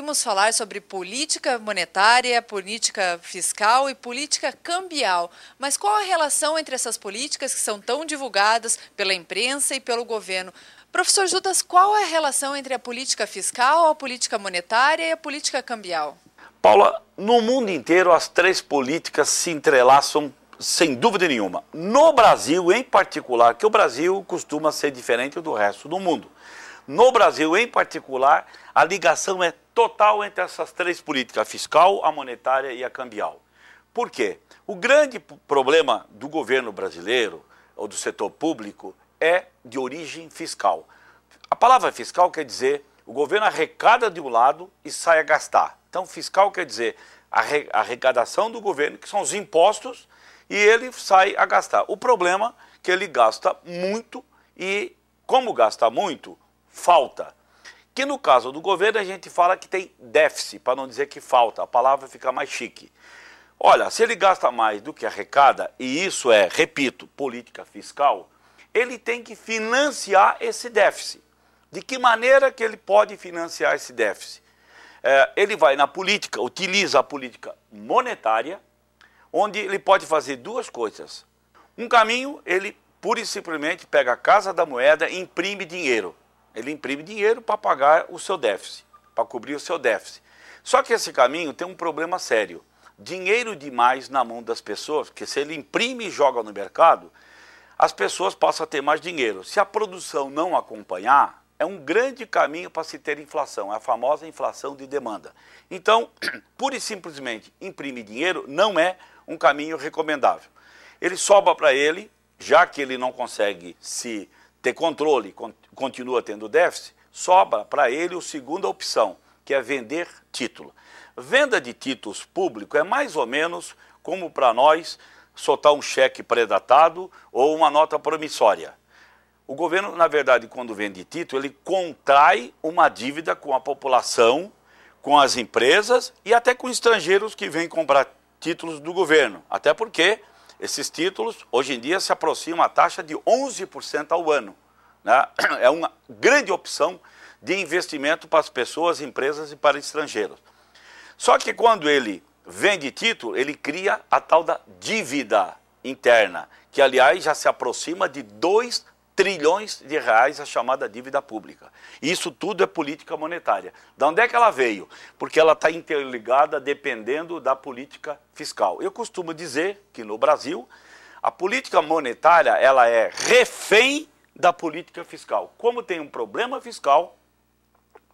ouvimos falar sobre política monetária, política fiscal e política cambial. Mas qual a relação entre essas políticas que são tão divulgadas pela imprensa e pelo governo? Professor Jutas, qual é a relação entre a política fiscal, a política monetária e a política cambial? Paula, no mundo inteiro as três políticas se entrelaçam sem dúvida nenhuma. No Brasil, em particular, que o Brasil costuma ser diferente do resto do mundo. No Brasil, em particular, a ligação é total entre essas três políticas, a fiscal, a monetária e a cambial. Por quê? O grande problema do governo brasileiro, ou do setor público, é de origem fiscal. A palavra fiscal quer dizer o governo arrecada de um lado e sai a gastar. Então, fiscal quer dizer a arrecadação do governo, que são os impostos, e ele sai a gastar. O problema é que ele gasta muito e, como gasta muito, falta. Que no caso do governo a gente fala que tem déficit, para não dizer que falta, a palavra fica mais chique. Olha, se ele gasta mais do que arrecada, e isso é, repito, política fiscal, ele tem que financiar esse déficit. De que maneira que ele pode financiar esse déficit? Ele vai na política, utiliza a política monetária, onde ele pode fazer duas coisas. Um caminho, ele pura e simplesmente pega a Casa da Moeda e imprime dinheiro. Ele imprime dinheiro para pagar o seu déficit, para cobrir o seu déficit. Só que esse caminho tem um problema sério. Dinheiro demais na mão das pessoas, porque se ele imprime e joga no mercado, as pessoas passam a ter mais dinheiro. Se a produção não acompanhar, é um grande caminho para se ter inflação, é a famosa inflação de demanda. Então, pura e simplesmente imprimir dinheiro não é um caminho recomendável. Ele sobra para ele, já que ele não consegue se ter controle, continua tendo déficit, sobra para ele a segunda opção, que é vender título. Venda de títulos públicos é mais ou menos como para nós soltar um cheque pré-datado ou uma nota promissória. O governo, na verdade, quando vende título, ele contrai uma dívida com a população, com as empresas e até com estrangeiros que vêm comprar títulos do governo. Até porque esses títulos, hoje em dia, se aproximam a taxa de 11% ao ano, né? É uma grande opção de investimento para as pessoas, empresas e para estrangeiros. Só que quando ele vende título, ele cria a tal da dívida interna, que, aliás, já se aproxima de 2 trilhões de reais, a chamada dívida pública. Isso tudo é política monetária. De onde é que ela veio? Porque ela está interligada dependendo da política fiscal. Eu costumo dizer que no Brasil, a política monetária ela é refém da política fiscal. Como tem um problema fiscal,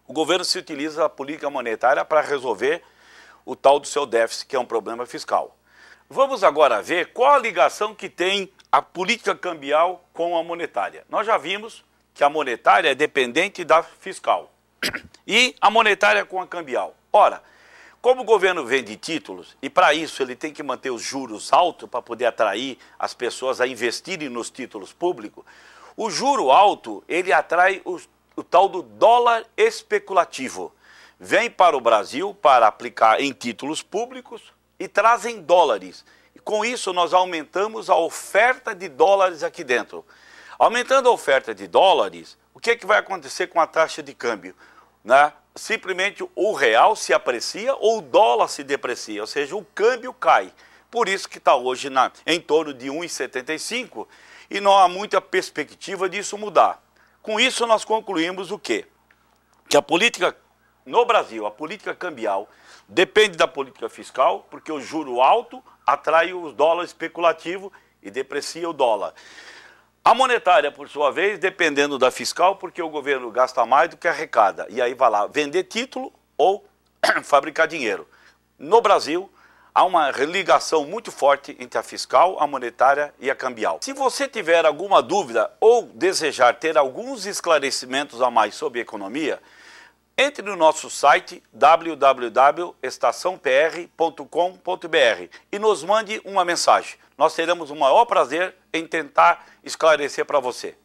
o governo se utiliza a política monetária para resolver o tal do seu déficit, que é um problema fiscal. Vamos agora ver qual a ligação que tem a política cambial com a monetária. Nós já vimos que a monetária é dependente da fiscal e a monetária com a cambial. Ora, como o governo vende títulos e para isso ele tem que manter os juros altos para poder atrair as pessoas a investirem nos títulos públicos, o juro alto ele atrai o tal do dólar especulativo. Vem para o Brasil para aplicar em títulos públicos e trazem dólares. E com isso nós aumentamos a oferta de dólares aqui dentro. Aumentando a oferta de dólares, o que vai acontecer com a taxa de câmbio? Né? Simplesmente o real se aprecia ou o dólar se deprecia, ou seja, o câmbio cai. Por isso que está hoje em torno de 1,75 e não há muita perspectiva disso mudar. Com isso nós concluímos o quê? Que a política no Brasil, a política cambial, depende da política fiscal, porque o juro alto atrai os dólares especulativos e deprecia o dólar. A monetária, por sua vez, dependendo da fiscal, porque o governo gasta mais do que arrecada. E aí vai lá vender título ou fabricar dinheiro. No Brasil, há uma ligação muito forte entre a fiscal, a monetária e a cambial. Se você tiver alguma dúvida ou desejar ter alguns esclarecimentos a mais sobre economia, entre no nosso site www.estaçãopr.com.br e nos mande uma mensagem. Nós teremos o maior prazer em tentar esclarecer para você.